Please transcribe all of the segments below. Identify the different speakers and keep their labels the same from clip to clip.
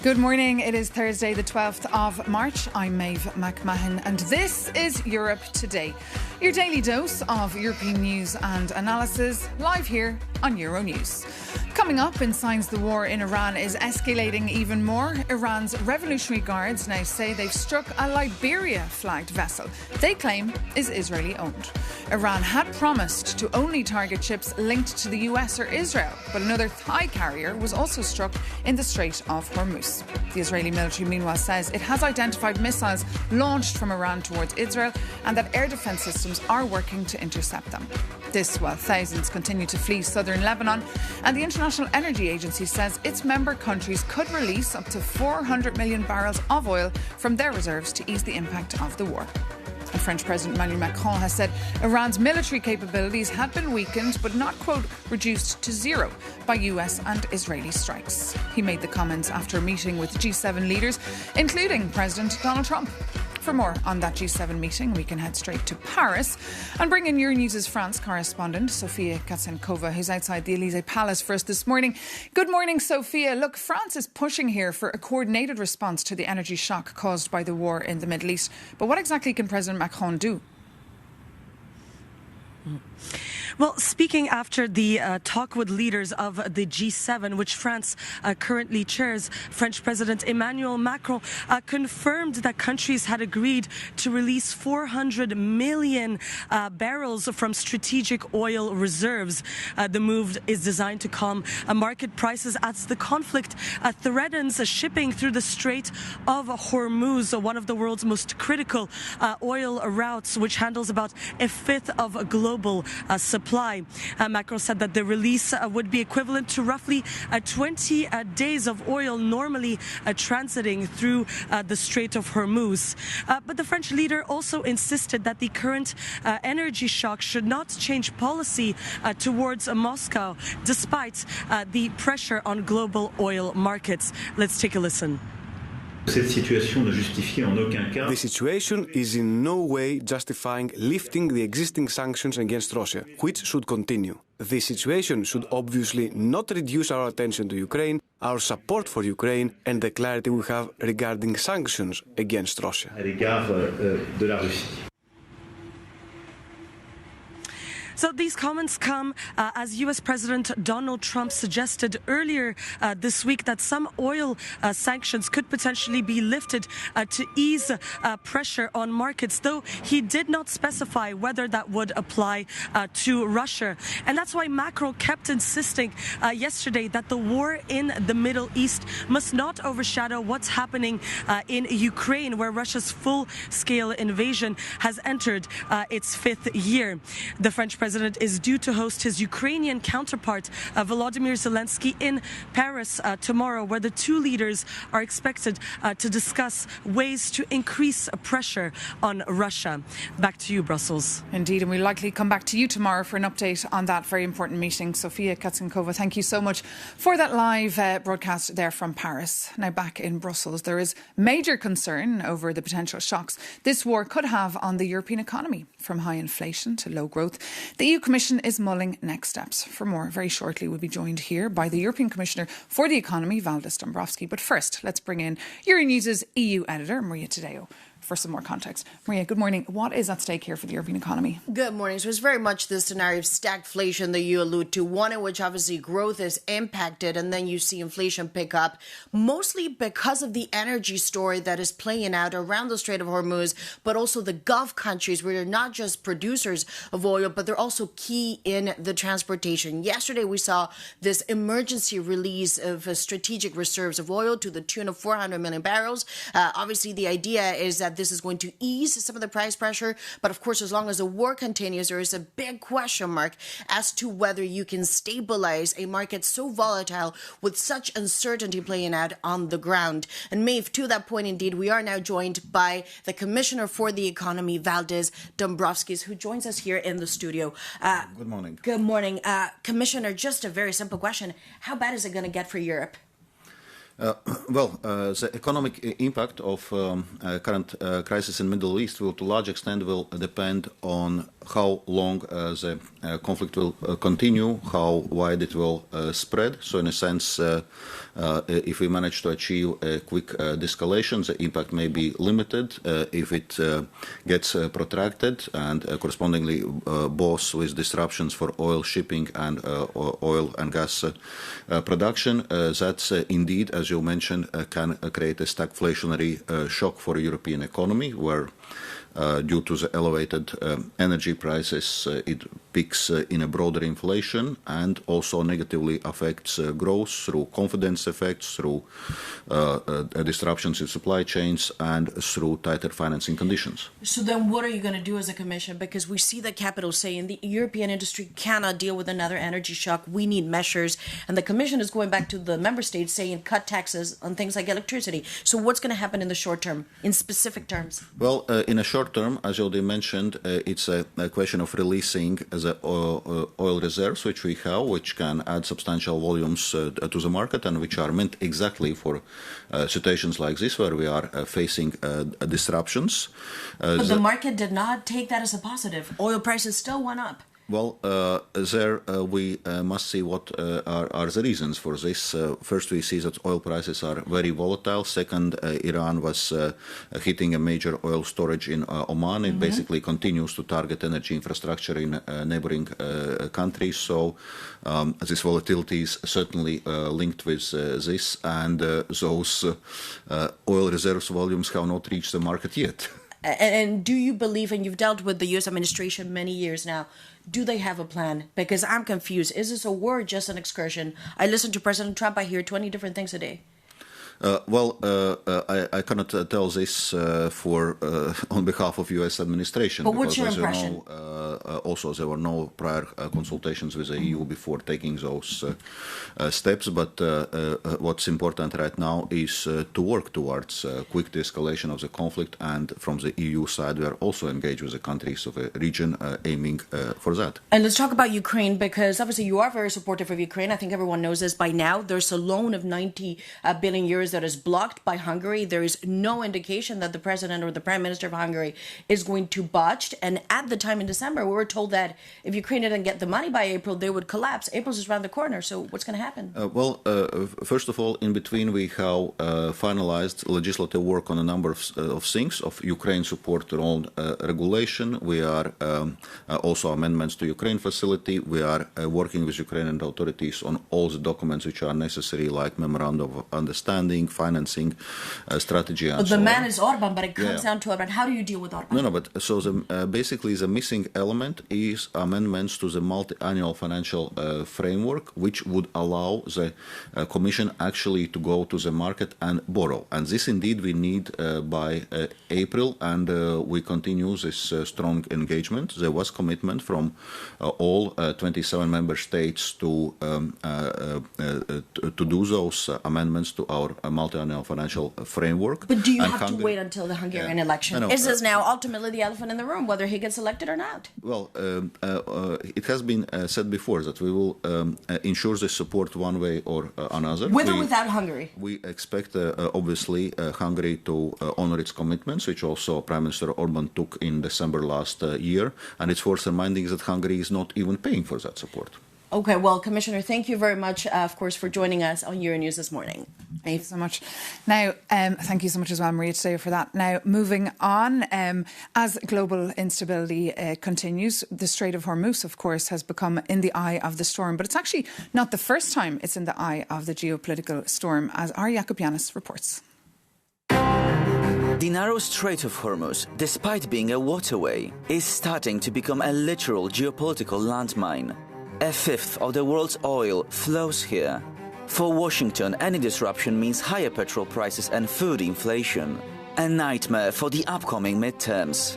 Speaker 1: Good morning. It is Thursday, the 12th of March. I'm Maeve McMahon, and this is Europe Today, your daily dose of European news and analysis, live here on Euronews. Coming up, in signs the war in Iran is escalating even more, Iran's Revolutionary Guards now say they've struck a Liberia-flagged vessel they claim is Israeli-owned. Iran had promised to only target ships linked to the US or Israel, but another Thai carrier was also struck in the Strait of Hormuz. The Israeli military, meanwhile, says it has identified missiles launched from Iran towards Israel and that air defence systems are working to intercept them. This while thousands continue to flee southern Lebanon, and the International Energy Agency says its member countries could release up to 400 million barrels of oil from their reserves to ease the impact of the war. And French President Emmanuel Macron has said Iran's military capabilities had been weakened but not, quote, reduced to zero by US and Israeli strikes. He made the comments after a meeting with G7 leaders, including President Donald Trump. For more on that G7 meeting, we can head straight to Paris and bring in Euronews' France correspondent, Sofia Katsenkova, who's outside the Elysee Palace for us this morning. Good morning, Sofia. Look, France is pushing here for a coordinated response to the energy shock caused by the war in the Middle East. But what exactly can President Macron do?
Speaker 2: Well, speaking after the talk with leaders of the G7, which France currently chairs, French President Emmanuel Macron confirmed that countries had agreed to release 400 million barrels from strategic oil reserves. The move is designed to calm market prices as the conflict threatens shipping through the Strait of Hormuz, one of the world's most critical oil routes, which handles about a fifth of global supply. Macron said that the release would be equivalent to roughly 20 days of oil normally transiting through the Strait of Hormuz. But the French leader also insisted that the current energy shock should not change policy towards Moscow, despite the pressure on global oil markets. Let's take a listen.
Speaker 3: The situation is in no way justifying lifting the existing sanctions against Russia, which should continue. This situation should obviously not reduce our attention to Ukraine, our support for Ukraine, and the clarity we have regarding sanctions against Russia.
Speaker 2: So these comments come as U.S. President Donald Trump suggested earlier this week that some oil sanctions could potentially be lifted to ease pressure on markets, though he did not specify whether that would apply to Russia. And that's why Macron kept insisting yesterday that the war in the Middle East must not overshadow what's happening in Ukraine, where Russia's full-scale invasion has entered its fifth year. The French president is due to host his Ukrainian counterpart, Volodymyr Zelensky, in Paris tomorrow, where the two leaders are expected to discuss ways to increase pressure on Russia. Back to you, Brussels.
Speaker 1: Indeed, and we'll likely come back to you tomorrow for an update on that very important meeting. Sofia Katsenkova, thank you so much for that live broadcast there from Paris. Now back in Brussels, there is major concern over the potential shocks this war could have on the European economy, from high inflation to low growth. The EU Commission is mulling next steps. For more, very shortly we'll be joined here by the European Commissioner for the Economy, Valdis Dombrovskis. But first, let's bring in Euronews' EU editor, Maria Tadeo, for some more context. Maria, good morning. What is at stake here for the European economy?
Speaker 4: Good morning. So it's very much the scenario of stagflation that you allude to, one in which obviously growth is impacted and then you see inflation pick up, mostly because of the energy story that is playing out around the Strait of Hormuz, but also the Gulf countries, where they're not just producers of oil, but they're also key in the transportation. Yesterday, we saw this emergency release of strategic reserves of oil to the tune of 400 million barrels. Obviously, the idea is that this is going to ease some of the price pressure. But of course, as long as the war continues, there is a big question mark as to whether you can stabilize a market so volatile with such uncertainty playing out on the ground. And Maeve, to that point, indeed, we are now joined by the Commissioner for the Economy, Valdis Dombrovskis, who joins us here in the studio.
Speaker 5: Good morning.
Speaker 4: Good morning. Commissioner, just a very simple question. How bad is it going to get for Europe?
Speaker 5: The economic impact of current crisis in the Middle East will, to a large extent, will depend on how long the conflict will continue, how wide it will spread. So, in a sense, if we manage to achieve a quick de-escalation, the impact may be limited. If it gets protracted and correspondingly both with disruptions for oil shipping and oil and gas production, that's indeed, as you mentioned, can create a stagflationary shock for the European economy, where due to the elevated energy prices, it peaks in a broader inflation and also negatively affects growth through confidence effects, through disruptions in supply chains, and through tighter financing conditions.
Speaker 4: So then what are you going to do as a commission? Because we see the capital saying the European industry cannot deal with another energy shock. We need measures. And the commission is going back to the member states saying cut taxes on things like electricity. So what's going to happen in the short term, in specific terms?
Speaker 5: Well, in a short term, as you already mentioned, it's a question of releasing the oil reserves which we have, which can add substantial volumes to the market and which are meant exactly for situations like this, where we are facing disruptions.
Speaker 4: But the market did not take that as a positive. Oil prices still went up.
Speaker 5: Well, we must see what are the reasons for this. First, we see that oil prices are very volatile. Second, Iran was hitting a major oil storage in Oman. It basically continues to target energy infrastructure in neighboring countries. So this volatility is certainly linked with this, and those oil reserves volumes have not reached the market yet.
Speaker 4: And do you believe, and you've dealt with the U.S. administration many years now, do they have a plan? Because I'm confused. Is this a war or just an excursion? I listen to President Trump. I hear 20 different things a day.
Speaker 5: I cannot tell this on behalf of U.S. administration.
Speaker 4: But what's your impression?
Speaker 5: Also, there were no prior consultations with the EU before taking those steps. But what's important right now is to work towards quick de-escalation of the conflict. And from the EU side, we are also engaged with the countries of the region aiming for that.
Speaker 4: And let's talk about Ukraine, because obviously you are very supportive of Ukraine. I think everyone knows this by now. There's a loan of 90 billion euros that is blocked by Hungary. There is no indication that the president or the prime minister of Hungary is going to budge. And at the time in December, we were told that if Ukraine didn't get the money by April, they would collapse. April's just around the corner. So what's going to happen?
Speaker 5: First of all, in between, we have finalized legislative work on a number of things, of Ukraine support to own regulation. We are also amendments to Ukraine facility. We are working with Ukrainian authorities on all the documents which are necessary, like memorandum of understanding, financing, strategy, and
Speaker 4: but the man is Orban, but it comes down to Orban. How do you deal with Orban?
Speaker 5: No, but so basically the missing element is amendments to the multi-annual financial framework, which would allow the Commission actually to go to the market and borrow. And this indeed we need by April, and we continue this strong engagement. There was commitment from all 27 member states to do those amendments to our multi-annual financial framework.
Speaker 4: But do you have to wait until the Hungarian election? Is this now ultimately the elephant in the room, whether he gets elected or not?
Speaker 5: Well, it has been said before that we will ensure the support one way or another.
Speaker 4: With or without Hungary?
Speaker 5: We expect, obviously, Hungary to honor its commitments, which also Prime Minister Orban took in December last year. And it's worth reminding that Hungary is not even paying for that support.
Speaker 4: Okay, well, Commissioner, thank you very much, of course, for joining us on Euronews this morning.
Speaker 1: Thank you so much. Now, thank you so much as well, Maria, today for that. Now, moving on, as global instability continues, the Strait of Hormuz, of course, has become in the eye of the storm. But it's actually not the first time it's in the eye of the geopolitical storm, as Ari Yakupianis reports.
Speaker 6: The narrow Strait of Hormuz, despite being a waterway, is starting to become a literal geopolitical landmine. A fifth of the world's oil flows here. For Washington, any disruption means higher petrol prices and food inflation. A nightmare for the upcoming midterms.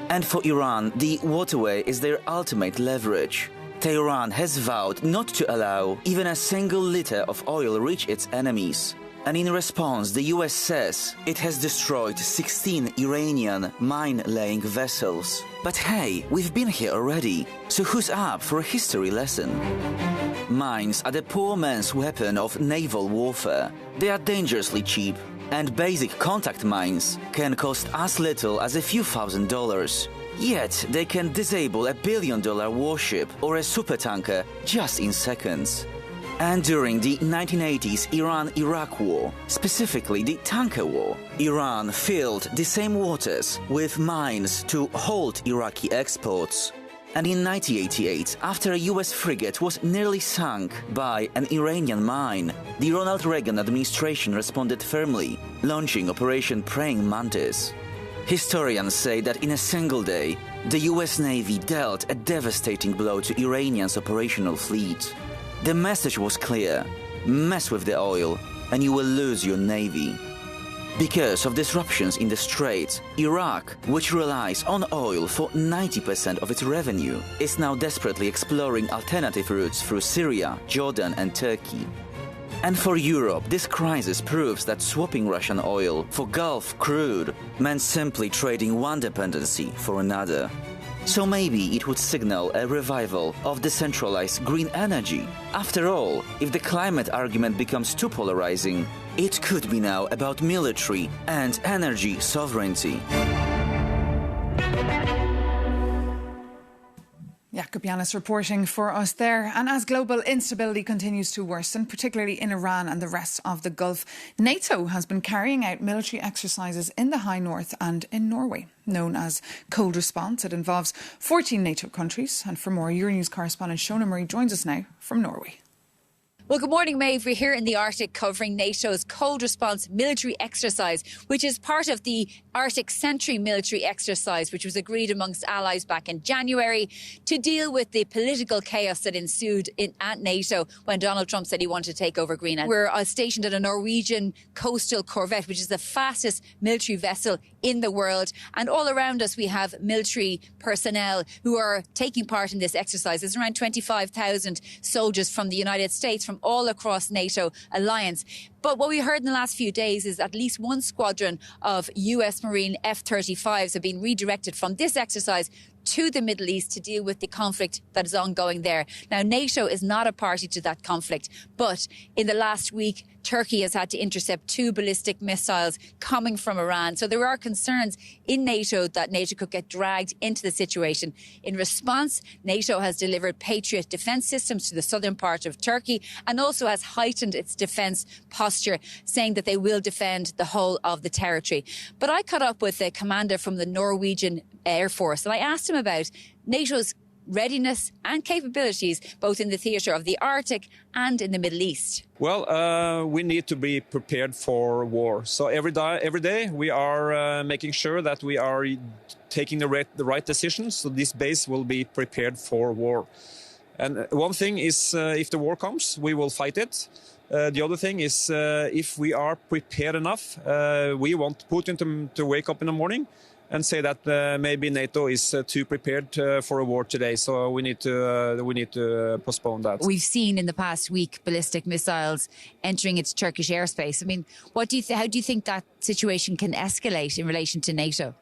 Speaker 6: And for Iran, the waterway is their ultimate leverage. Tehran has vowed not to allow even a single liter of oil reach its enemies. And in response, the US says it has destroyed 16 Iranian mine-laying vessels. But hey, we've been here already, so who's up for a history lesson? Mines are the poor man's weapon of naval warfare. They are dangerously cheap, and basic contact mines can cost as little as a few $1,000s. Yet they can disable a billion-dollar warship or a supertanker just in seconds. And during the 1980s Iran-Iraq war, specifically the tanker war, Iran filled the same waters with mines to halt Iraqi exports. And in 1988, after a US frigate was nearly sunk by an Iranian mine, the Ronald Reagan administration responded firmly, launching Operation Praying Mantis. Historians say that in a single day, the US Navy dealt a devastating blow to Iranian's operational fleet. The message was clear: mess with the oil and you will lose your navy. Because of disruptions in the Strait, Iraq, which relies on oil for 90% of its revenue, is now desperately exploring alternative routes through Syria, Jordan and Turkey. And for Europe, this crisis proves that swapping Russian oil for Gulf crude meant simply trading one dependency for another. So maybe it would signal a revival of decentralized green energy. After all, if the climate argument becomes too polarizing, it could be now about military and energy sovereignty.
Speaker 1: Jakub Janis reporting for us there. And as global instability continues to worsen, particularly in Iran and the rest of the Gulf, NATO has been carrying out military exercises in the High North and in Norway. Known as Cold Response, it involves 14 NATO countries. And for more, Euronews correspondent Shona Murray joins us now from Norway.
Speaker 7: Well, good morning, Maeve. We're here in the Arctic covering NATO's Cold Response military exercise, which is part of the Arctic Sentry military exercise, which was agreed amongst allies back in January to deal with the political chaos that ensued at NATO when Donald Trump said he wanted to take over Greenland. We're stationed at a Norwegian coastal corvette, which is the fastest military vessel in the world. And all around us, we have military personnel who are taking part in this exercise. There's around 25,000 soldiers from the United States, from all across NATO alliance. But what we heard in the last few days is at least one squadron of US Marine F-35s have been redirected from this exercise to the Middle East to deal with the conflict that is ongoing there. Now, NATO is not a party to that conflict, but in the last week, Turkey has had to intercept 2 ballistic missiles coming from Iran. So there are concerns in NATO that NATO could get dragged into the situation. In response, NATO has delivered Patriot defence systems to the southern part of Turkey and also has heightened its defence posture, saying that they will defend the whole of the territory. But I caught up with a commander from the Norwegian Air Force and I asked him about NATO's readiness and capabilities, both in the theatre of the Arctic and in the Middle East.
Speaker 8: Well, we need to be prepared for war. So every day we are making sure that we are taking the right decisions. So this base will be prepared for war. And one thing is, if the war comes, we will fight it. The other thing is, if we are prepared enough, we want Putin to wake up in the morning and say that maybe NATO is too prepared for a war today, so we need to postpone that.
Speaker 7: We've seen in the past week ballistic missiles entering its Turkish airspace. I mean, how do you think that situation can escalate in relation to NATO?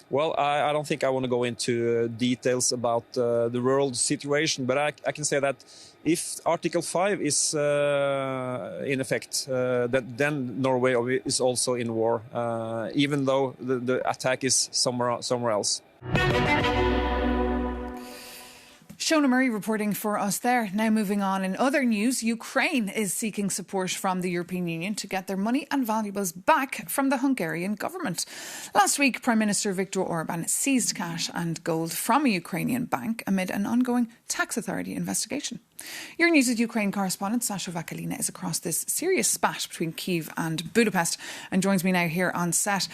Speaker 8: Well, I don't think I want to go into details about the world situation, but I can say that if Article 5 is in effect, then Norway is also in war, even though the attack is somewhere else.
Speaker 1: Shona Murray reporting for us there. Now moving on, in other news, Ukraine is seeking support from the European Union to get their money and valuables back from the Hungarian government. Last week, Prime Minister Viktor Orban seized cash and gold from a Ukrainian bank amid an ongoing tax authority investigation. Your News with Ukraine correspondent Sasha Vakalina is across this serious spat between Kyiv and Budapest and joins me now here on set.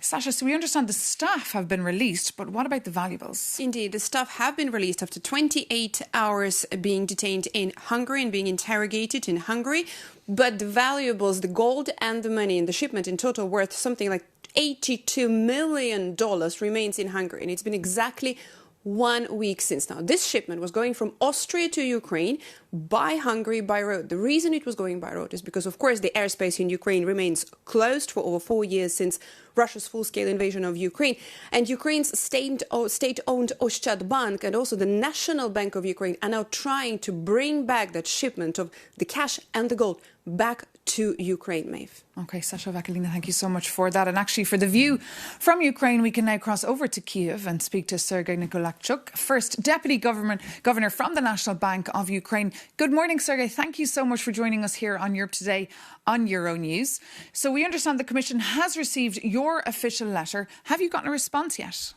Speaker 1: Sasha, so we understand the staff have been released, but what about the valuables?
Speaker 9: Indeed, the staff have been released after 28 hours being detained in Hungary and being interrogated in Hungary. But the valuables, the gold and the money in the shipment in total worth something like $82 million remains in Hungary. And it's been exactly 1 week since now. This shipment was going from Austria to Ukraine by Hungary by road. The reason it was going by road is because, of course, the airspace in Ukraine remains closed for over 4 years since Russia's full-scale invasion of Ukraine. And Ukraine's state-owned Oschad Bank and also the National Bank of Ukraine are now trying to bring back that shipment of the cash and the gold back to Ukraine, Maeve.
Speaker 1: OK, Sasha Vakalina, thank you so much for that. And actually, for the view from Ukraine, we can now cross over to Kiev and speak to Sergei Nikolachuk, first Deputy Governor from the National Bank of Ukraine. Good morning, Sergei. Thank you so much for joining us here on Europe Today on Euronews. So we understand the Commission has received your official letter. Have you gotten a response yet?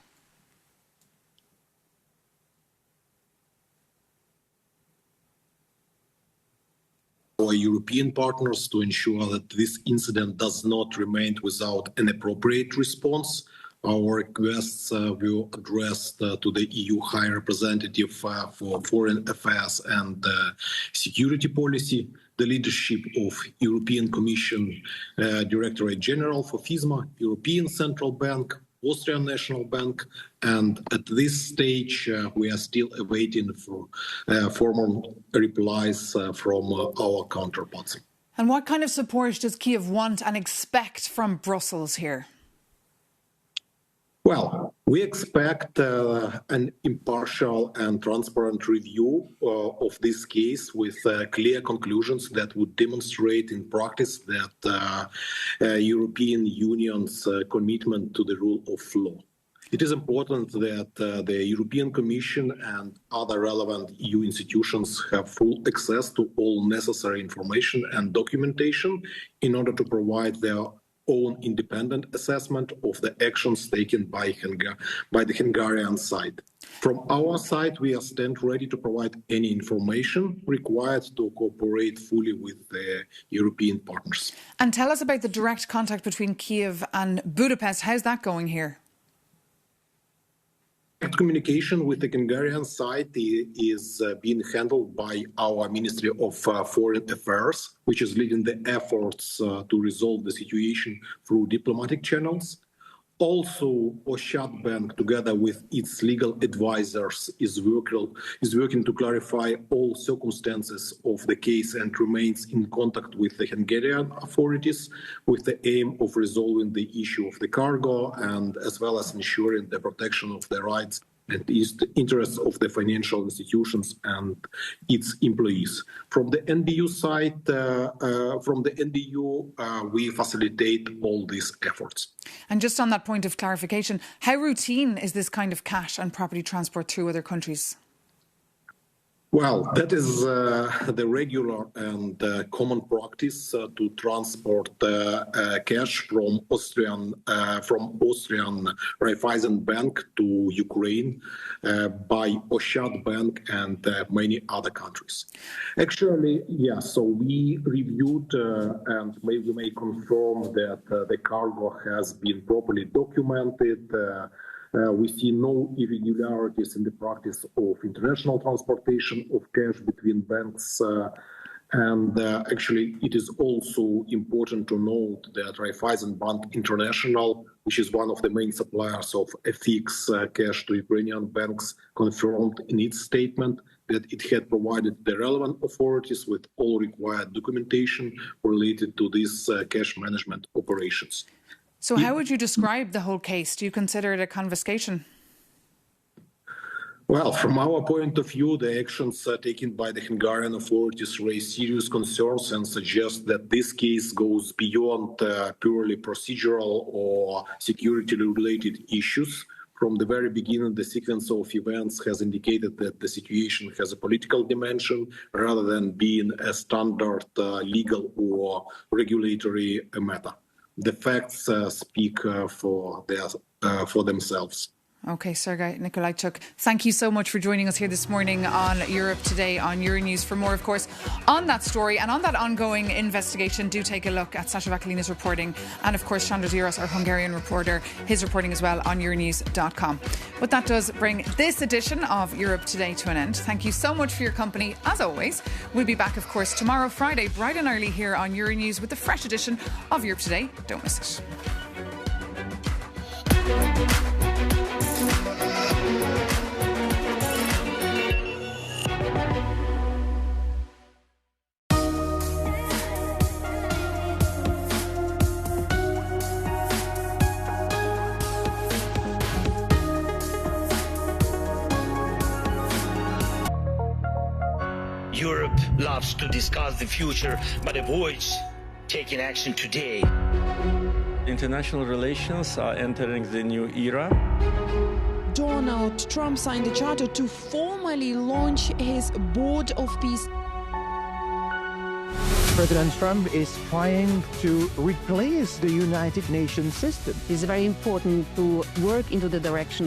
Speaker 10: Our European partners to ensure that this incident does not remain without an appropriate response. Our requests were addressed to the EU High Representative for Foreign Affairs and Security Policy, the leadership of European Commission Directorate General for FISMA, European Central Bank, Austrian National Bank, and at this stage we are still awaiting for formal replies from our counterparts.
Speaker 1: And what kind of support does Kiev want and expect from Brussels here?
Speaker 10: Well, we expect an impartial and transparent review of this case with clear conclusions that would demonstrate in practice that European Union's commitment to the rule of law. It is important that the European Commission and other relevant EU institutions have full access to all necessary information and documentation in order to provide their own independent assessment of the actions taken by the Hungarian side. From our side, we stand ready to provide any information required to cooperate fully with the European partners.
Speaker 1: And tell us about the direct contact between Kiev and Budapest. How's that going here?
Speaker 10: Communication with the Hungarian side is being handled by our Ministry of Foreign Affairs, which is leading the efforts to resolve the situation through diplomatic channels. Also, Oschad Bank, together with its legal advisors, is working to clarify all circumstances of the case and remains in contact with the Hungarian authorities with the aim of resolving the issue of the cargo and as well as ensuring the protection of the rights and interests of the financial institutions and its employees. From the NBU side, we facilitate all these efforts.
Speaker 1: And just on that point of clarification, how routine is this kind of cash and property transport through other countries?
Speaker 10: Well, that is the regular and common practice to transport cash from Austrian Raiffeisen Bank to Ukraine by Oschad Bank and many other countries. Actually, yeah, so we reviewed and we may confirm that the cargo has been properly documented. We see no irregularities in the practice of international transportation of cash between banks. And actually, it is also important to note that Raiffeisen Bank International, which is one of the main suppliers of FX cash to Ukrainian banks, confirmed in its statement that it had provided the relevant authorities with all required documentation related to these cash management operations.
Speaker 1: So how would you describe the whole case? Do you consider it a confiscation?
Speaker 10: Well, from our point of view, the actions taken by the Hungarian authorities raise serious concerns and suggest that this case goes beyond purely procedural or security-related issues. From the very beginning, the sequence of events has indicated that the situation has a political dimension rather than being a standard legal or regulatory matter. The facts speak for themselves.
Speaker 1: OK, Sergei Nikolachuk, thank you so much for joining us here this morning on Europe Today on Euronews. For more, of course, on that story and on that ongoing investigation, do take a look at Sasha Vakalina's reporting and, of course, Chandra Ziros, our Hungarian reporter, his reporting as well on Euronews.com. But that does bring this edition of Europe Today to an end. Thank you so much for your company, as always. We'll be back, of course, tomorrow, Friday, bright and early here on Euronews with a fresh edition of Europe Today. Don't miss it.
Speaker 11: Europe loves to discuss the future but avoids taking action today.
Speaker 12: International relations are entering the new era.
Speaker 13: Donald Trump signed a charter to formally launch his Board of Peace.
Speaker 14: President Trump is trying to replace the United Nations system.
Speaker 15: It is very important to work into the direction